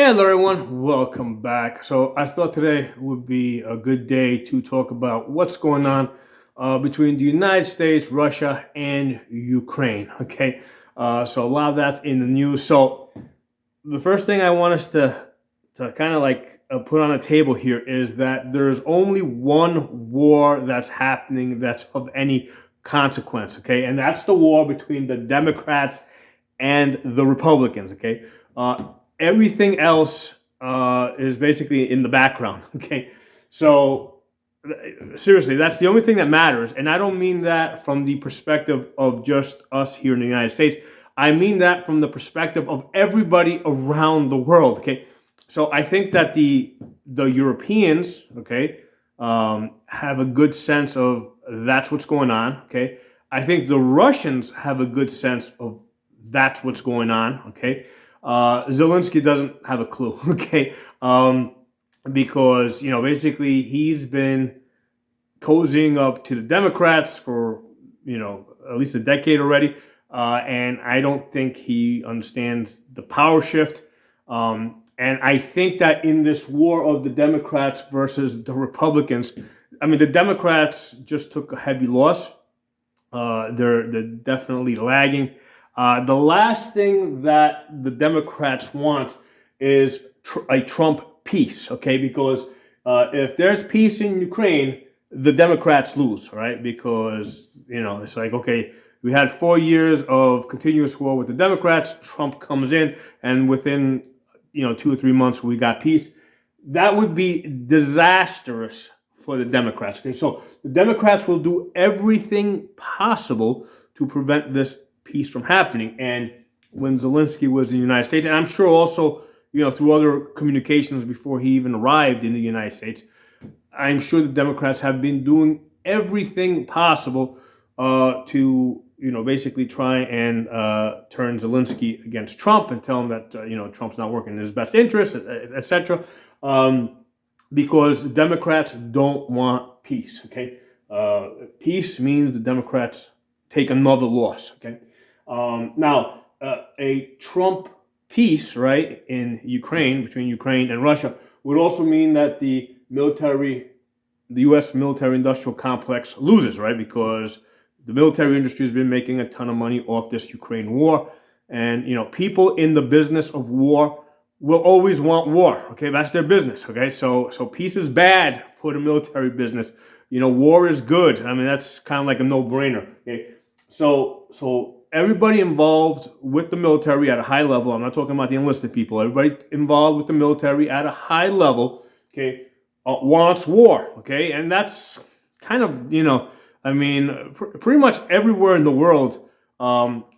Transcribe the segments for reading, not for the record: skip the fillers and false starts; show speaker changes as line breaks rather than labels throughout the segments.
Hello, everyone. Welcome back. So, I thought today would be a good day to talk about what's going on between the United States, Russia, and Ukraine. Okay. So, a lot of that's in the news. So, the first thing I want us to kind of like put on a table here is that there's only one war that's happening that's of any consequence. Okay. And that's the war between the Democrats and the Republicans. Okay. Uh, Everything else is basically in the background. Okay, so seriously, that's the only thing that matters, and I don't mean that from the perspective of just us here in the United States. I mean that from the perspective of everybody around the world. Okay, so I think that the Europeans, okay, have a good sense of that's what's going on. Okay, I think the Russians have a good sense of that's what's going on. Okay, Zelensky doesn't have a clue. Okay, because basically he's been cozying up to the Democrats for at least a decade already, and I don't think he understands the power shift. And I think that in this war of the Democrats versus the Republicans, I mean, the Democrats just took a heavy loss. They're definitely lagging. The last thing that the Democrats want is a Trump peace, okay? Because if there's peace in Ukraine, the Democrats lose, right? Because it's like, okay, we had 4 years of continuous war with the Democrats. Trump comes in, and within 2 or 3 months we got peace. That would be disastrous for the Democrats. Okay, so the Democrats will do everything possible to prevent this peace from happening. And when Zelensky was in the United States, and I'm sure also through other communications before he even arrived in the United States, I'm sure the Democrats have been doing everything possible to basically try and turn Zelensky against Trump and tell him that Trump's not working in his best interest, etc. Because the Democrats don't want peace. Okay, peace means the Democrats take another loss. Okay, now a Trump peace, right, in Ukraine between Ukraine and Russia would also mean that the U.S. military-industrial complex loses, right, because the military industry has been making a ton of money off this Ukraine war, and people in the business of war will always want war. Okay, that's their business. Okay, so peace is bad for the military business. War is good. I mean, that's kind of like a no-brainer. Okay, so everybody involved with the military at a high level. I'm not talking about the enlisted people. Everybody involved with the military at a high level. Okay, wants war. Okay, and that's kind of I mean, pretty much everywhere in the world,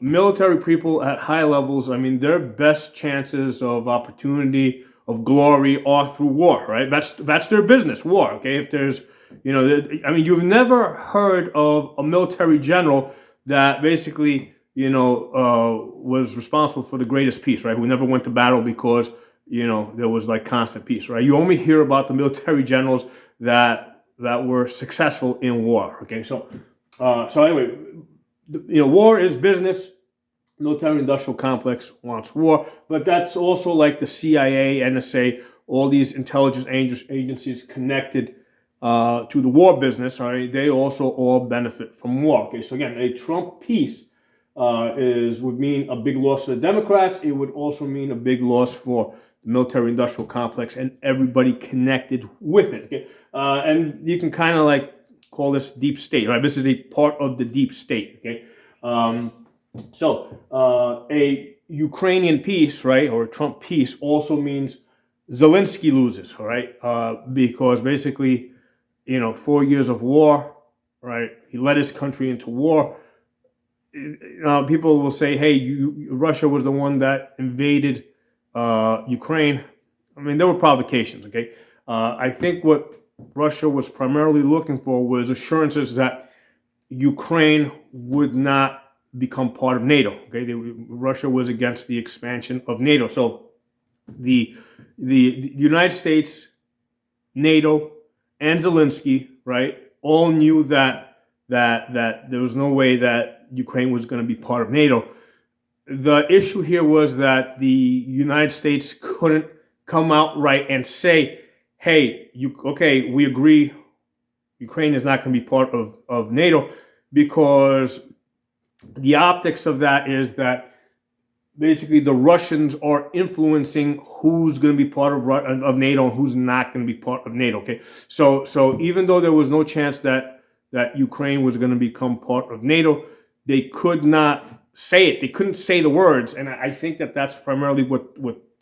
military people at high levels, I mean, their best chances of opportunity, of glory, are through war, right? That's their business, war. Okay, if there's, I mean, you've never heard of a military general that basically, was responsible for the greatest peace, right? Who never went to battle because, there was like constant peace, right? You only hear about the military generals that were successful in war. Okay, so anyway, war is business. Military-industrial complex wants war, but that's also like the CIA, NSA, all these intelligence agencies connected to the war business. All right, they also all benefit from war. Okay, so again, a Trump peace would mean a big loss for the Democrats. It would also mean a big loss for the military-industrial complex and everybody connected with it. Okay, and you can kind of like call this deep state, right? This is a part of the deep state. Okay, so a Ukrainian peace, right, or a Trump peace also means Zelensky loses. All right, because basically, 4 years of war, right? He led his country into war. People will say, "Hey, Russia was the one that invaded Ukraine." I mean, there were provocations. Okay, I think what Russia was primarily looking for was assurances that Ukraine would not become part of NATO. Okay, Russia was against the expansion of NATO. So the United States, NATO, and Zelensky, right, all knew that there was no way that Ukraine was going to be part of NATO. The issue here was that the United States couldn't come out right and say, hey, we agree Ukraine is not going to be part of NATO, because the optics of that is that basically the Russians are influencing who's going to be part of NATO and who's not going to be part of NATO. Okay, so even though there was no chance that Ukraine was going to become part of NATO, they could not say it. They couldn't say the words, and I think that that's primarily what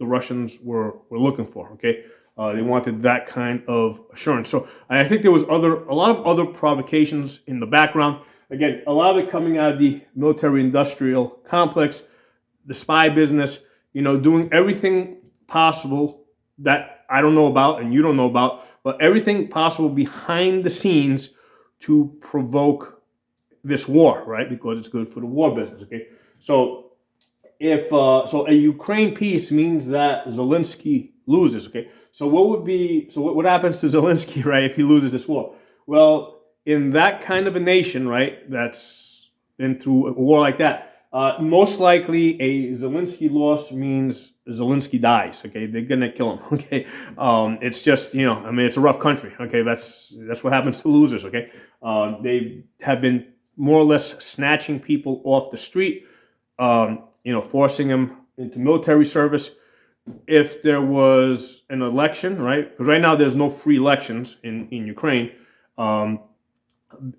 the Russians were looking for. Okay, they wanted that kind of assurance. So I think there was a lot of other provocations in the background. Again, a lot of it coming out of the military-industrial complex, the spy business, doing everything possible that I don't know about and you don't know about, but everything possible behind the scenes to provoke this war, right? Because it's good for the war business. Okay, so if a Ukraine peace means that Zelensky loses. Okay, so what happens to Zelensky, right, if he loses this war? Well, in that kind of a nation, right, that's been through a war like that, most likely a Zelensky loss means Zelensky dies. Okay, they're gonna kill him. Okay, it's just it's a rough country. Okay, that's what happens to losers. Okay, they have been more or less snatching people off the street, forcing them into military service. If there was an election, right? Because right now there's no free elections in Ukraine.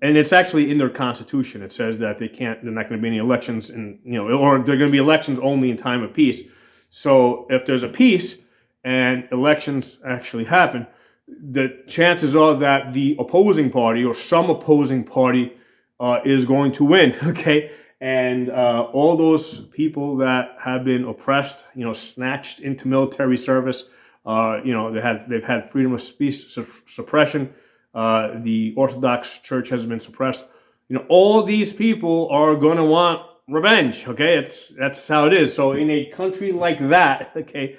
And it's actually in their constitution. It says that they're not going to be any elections or they're going to be elections only in time of peace. So if there's a peace and elections actually happen, the chances are that the opposing party or some opposing party is going to win. Okay. And all those people that have been oppressed, snatched into military service, they've had freedom of speech suppression. The Orthodox Church has been suppressed. All these people are going to want revenge. Okay, that's how it is. So in a country like that, okay,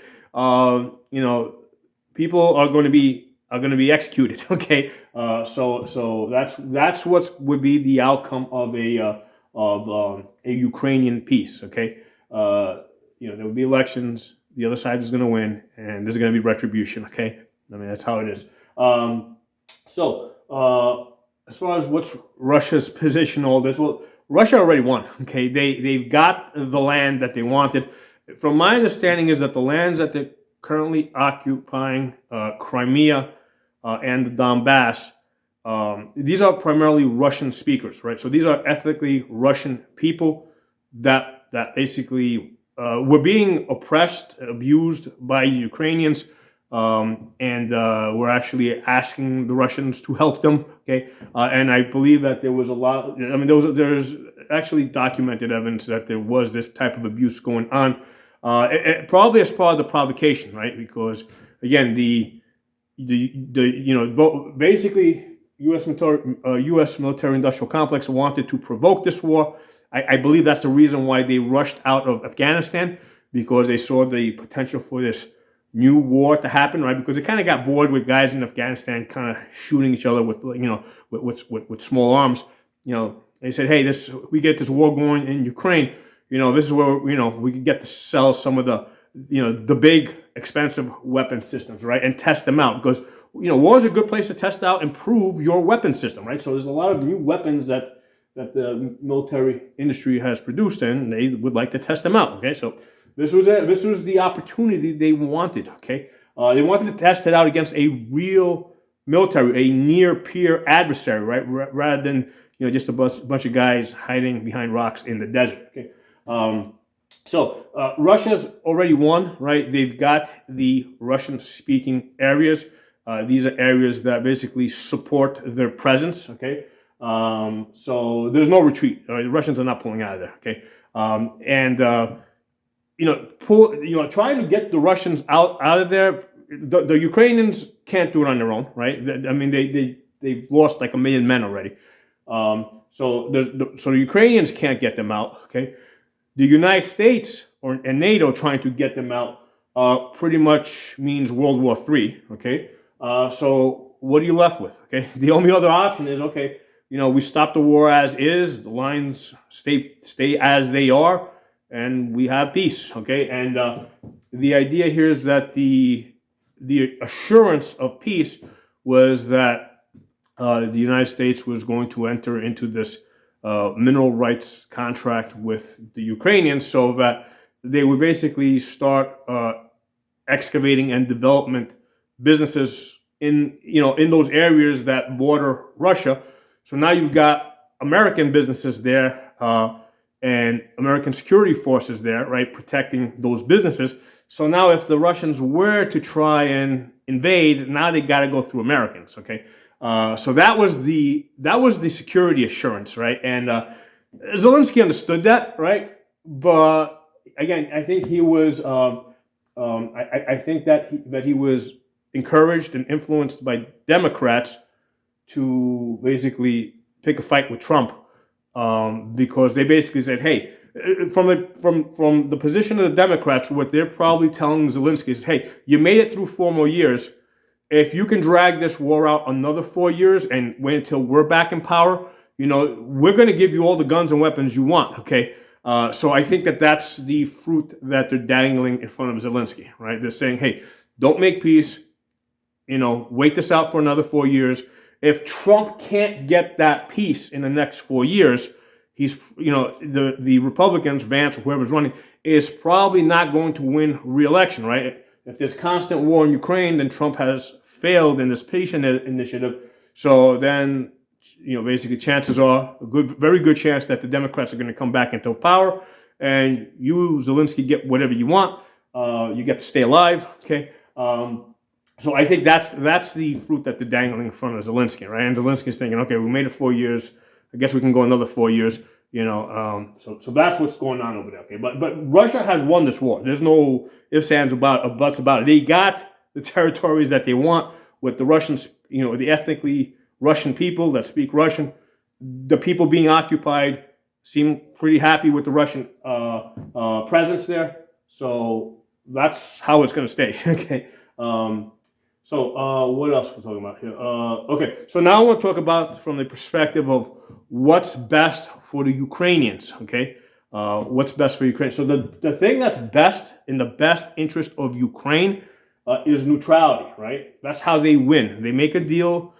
people are going to be executed. Okay, so that's what would be the outcome of a Ukrainian peace. Okay, there will be elections. The other side is going to win, and there's going to be retribution. Okay, that's how it is. As far as what's Russia's position, all this, well, Russia already won. Okay, they've got the land that they wanted. From my understanding, is that the lands that they're currently occupying, Crimea and the Donbass, these are primarily Russian speakers, right? So these are ethnically Russian people that basically were being oppressed, abused by Ukrainians. And we're actually asking the Russians to help them. Okay, and I believe that there was a lot. There's actually documented evidence that there was this type of abuse going on, probably as part of the provocation, right? Because again, basically U.S. military industrial complex wanted to provoke this war. I believe that's the reason why they rushed out of Afghanistan, because they saw the potential for this new war to happen, right? Because they kind of got bored with guys in Afghanistan kind of shooting each other with small arms. They said, hey, we get this war going in Ukraine. This is where we could get to sell some of the big expensive weapon systems, right, and test them out, because war is a good place to test out and prove your weapon system, right? So there's a lot of new weapons that the military industry has produced, and they would like to test them out. Okay, so this was the opportunity they wanted. Okay, they wanted to test it out against a real military, a near peer adversary, right? Rather than just a bunch of guys hiding behind rocks in the desert. Okay, so Russia's already won, right? They've got the Russian-speaking areas. These are areas that basically support their presence. Okay. So there's no retreat. The Russians are not pulling out of there. Okay, trying to get the Russians out of there. The Ukrainians can't do it on their own, right? They've lost like 1 million men already. So the Ukrainians can't get them out. Okay, the United States and NATO trying to get them out pretty much means World War III. Okay, so what are you left with? Okay, the only other option is we stop the war as is, the lines stay as they are, and we have peace. Okay, and the idea here is that the the assurance of peace was that the United States was going to enter into this mineral rights contract with the Ukrainians, so that they would basically start excavating and development businesses in those areas that border Russia. So now you've got American businesses there and American security forces there, right, protecting those businesses. So now if the Russians were to try and invade, now they got to go through Americans. Okay, so that was the security assurance, right? And Zelensky understood that, right? But again, I think he was. I think that he was encouraged and influenced by Democrats to basically pick a fight with Trump, because they basically said, "Hey, from the position of the Democrats, what they're probably telling Zelensky is, hey, you made it through 4 more years. If you can drag this war out another 4 years and wait until we're back in power, we're going to give you all the guns and weapons you want." Okay. So I think that that's the fruit that they're dangling in front of Zelensky, right? They're saying, hey, don't make peace, wait this out for another 4 years. If Trump can't get that peace in the next 4 years, he's, the Republicans, Vance, or whoever's running, is probably not going to win re-election, right? If there's constant war in Ukraine, then Trump has failed in this peace initiative. So then, basically chances are very good chance that the Democrats are going to come back into power, and you, Zelensky, get whatever you want. You get to stay alive. Okay. So I think that's the fruit that they're dangling in front of Zelensky, right? And Zelensky's thinking, okay, we made it 4 years. I guess we can go another 4 years. So that's what's going on over there. Okay. But Russia has won this war. There's no ifs, ands, buts about it. They got the territories that they want with the Russians, the ethnically Russian people that speak Russian. The people being occupied seem pretty happy with the Russian presence there. So that's how it's going to stay. Okay. So what else we're talking about here? Okay. So now I want to talk about from the perspective of what's best for the Ukrainians. Okay. What's best for Ukraine? So the thing that's best in the best interest of Ukraine is neutrality, right? That's how they win. They make a deal.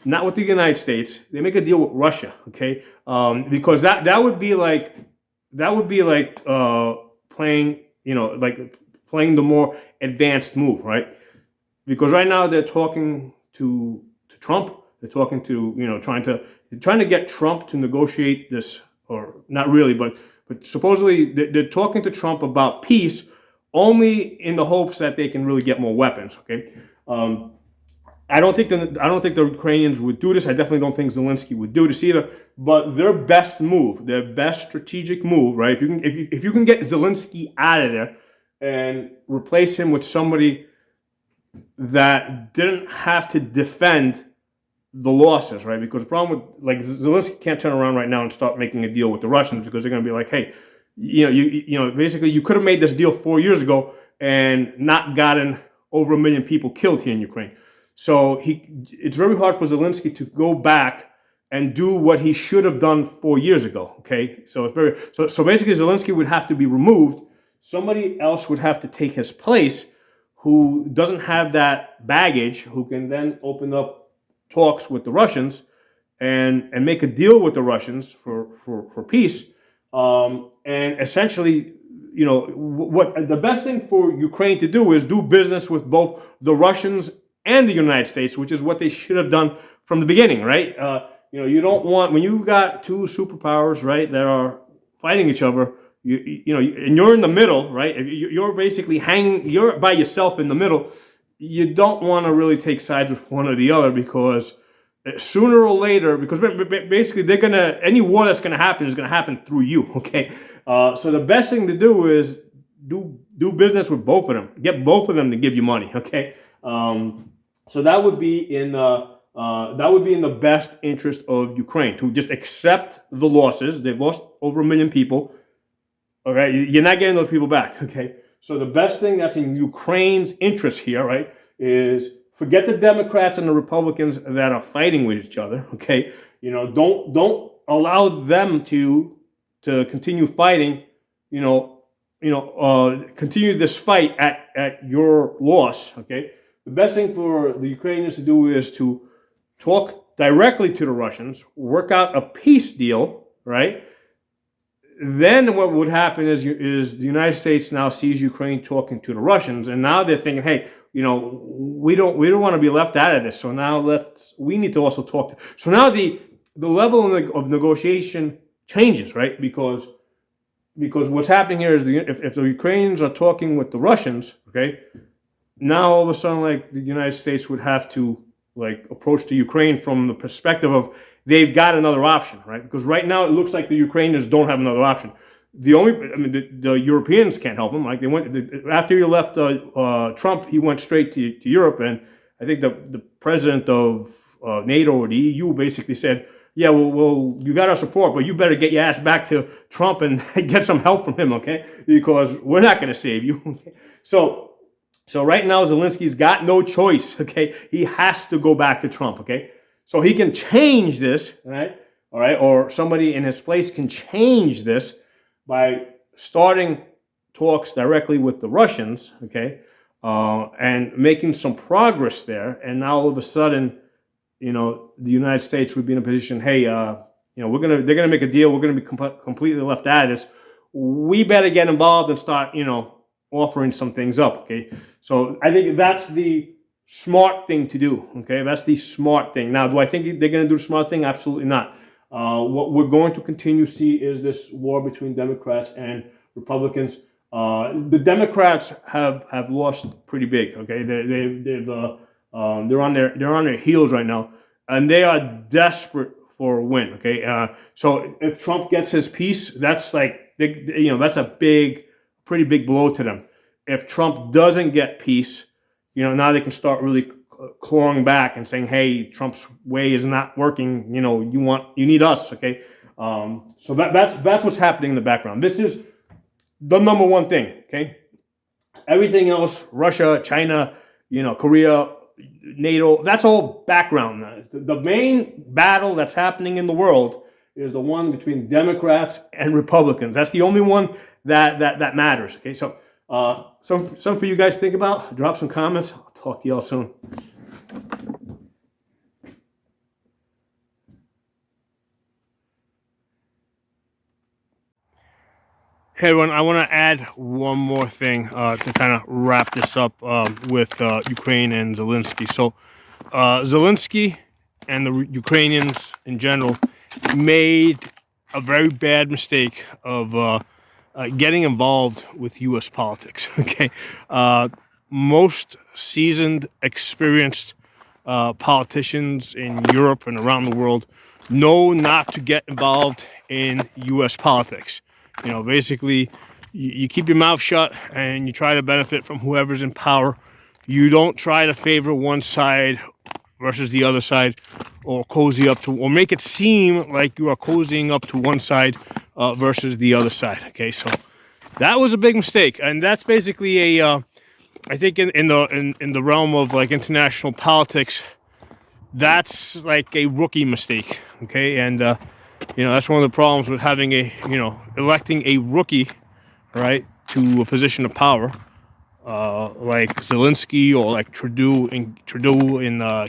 Not with the United States. They make a deal with Russia, okay? Because that would be like playing, like playing the more advanced move, right? Because right now they're talking to Trump. They're talking to trying to get Trump to negotiate this, or not really, but supposedly they're talking to Trump about peace only in the hopes that they can really get more weapons, okay? I don't think the Ukrainians would do this. I definitely don't think Zelensky would do this either. But their best move, their best strategic move, right? If you can get Zelensky out of there and replace him with somebody that didn't have to defend the losses, right? Because the problem with Zelensky can't turn around right now and start making a deal with the Russians, because they're going to be like, hey, basically you could have made this deal 4 years ago and not gotten over 1 million people killed here in Ukraine. So it's very hard for Zelensky to go back and do what he should have done 4 years ago. Okay, so so basically Zelensky would have to be removed. Somebody else would have to take his place, who doesn't have that baggage, who can then open up talks with the Russians and make a deal with the Russians for peace. And essentially, what the best thing for Ukraine to do is do business with both the Russians and the United States, which is what they should have done from the beginning, right? You don't want, when you've got two superpowers, right, that are fighting each other, and you're in the middle, right? You're basically you're by yourself in the middle. You don't want to really take sides with one or the other, because sooner or later, because basically any war that's gonna happen is gonna happen through you. Okay, so the best thing to do is do business with both of them. Get both of them to give you money. Okay. So that would be in the best interest of Ukraine, to just accept the losses. They've lost over 1 million people. Okay, you're not getting those people back. Okay, so the best thing that's in Ukraine's interest here, right, is forget the Democrats and the Republicans that are fighting with each other. Okay, don't allow them to continue fighting. Continue this fight at your loss. Okay. The best thing for the Ukrainians to do is to talk directly to the Russians, work out a peace deal, right? Then what would happen is the United States now sees Ukraine talking to the Russians, and now they're thinking, hey, we don't want to be left out of this. So now we need to also talk. So now the level of negotiation changes, right? Because what's happening here is if the Ukrainians are talking with the Russians, okay, now all of a sudden, like, the United States would have to, like, approach the Ukraine from the perspective of they've got another option, right? Because right now it looks like the Ukrainians don't have another option. The Europeans can't help them. Like, after he left Trump, he went straight to Europe, and I think the president of NATO or the EU basically said, yeah, well, you got our support, but you better get your ass back to Trump and get some help from him, okay? Because we're not going to save you. Okay? So right now, Zelensky's got no choice, okay? He has to go back to Trump, okay? So he can change this, right? All right, or somebody in his place can change this by starting talks directly with the Russians, okay, and making some progress there. And now all of a sudden, the United States would be in a position, hey, they're gonna make a deal. We're gonna be completely left out of this. We better get involved and start, offering some things up, okay? So I think that's the smart thing to do, okay? That's the smart thing. Now, do I think they're going to do the smart thing? Absolutely not. What we're going to continue to see is this war between Democrats and Republicans. The Democrats have lost pretty big, okay? They're on their heels right now, and they are desperate for a win, okay? So if Trump gets his piece, that's that's a pretty big blow to them. If Trump doesn't get peace, now they can start really clawing back and saying, hey, Trump's way is not working. You need us, okay? So that's what's happening in the background. This is the number one thing, okay? Everything else, Russia, China, Korea, NATO, that's all background. The main battle that's happening in the world is the one between Democrats and Republicans. That's the only one that matters. Okay, so some for you guys to think about. Drop some comments. I'll talk to y'all soon. Hey everyone, I want to add one more thing to kind of wrap this up with Ukraine and Zelensky. So Zelensky and the Ukrainians in general made a very bad mistake of getting involved with U.S. politics. Okay, most seasoned, experienced politicians in Europe and around the world know not to get involved in U.S. politics. Basically, you keep your mouth shut and you try to benefit from whoever's in power. You don't try to favor one side versus the other side, or cozy up to, or make it seem like you are cozying up to one side versus the other side. Okay, so that was a big mistake, and that's basically I think in the realm of like international politics, that's like a rookie mistake. Okay, and that's one of the problems with having electing a rookie, right, to a position of power. Like Zelensky or like Trudeau in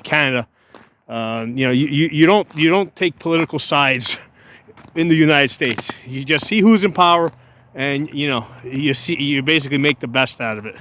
Canada, you don't take political sides in the United States. You just see who's in power, and you basically make the best out of it.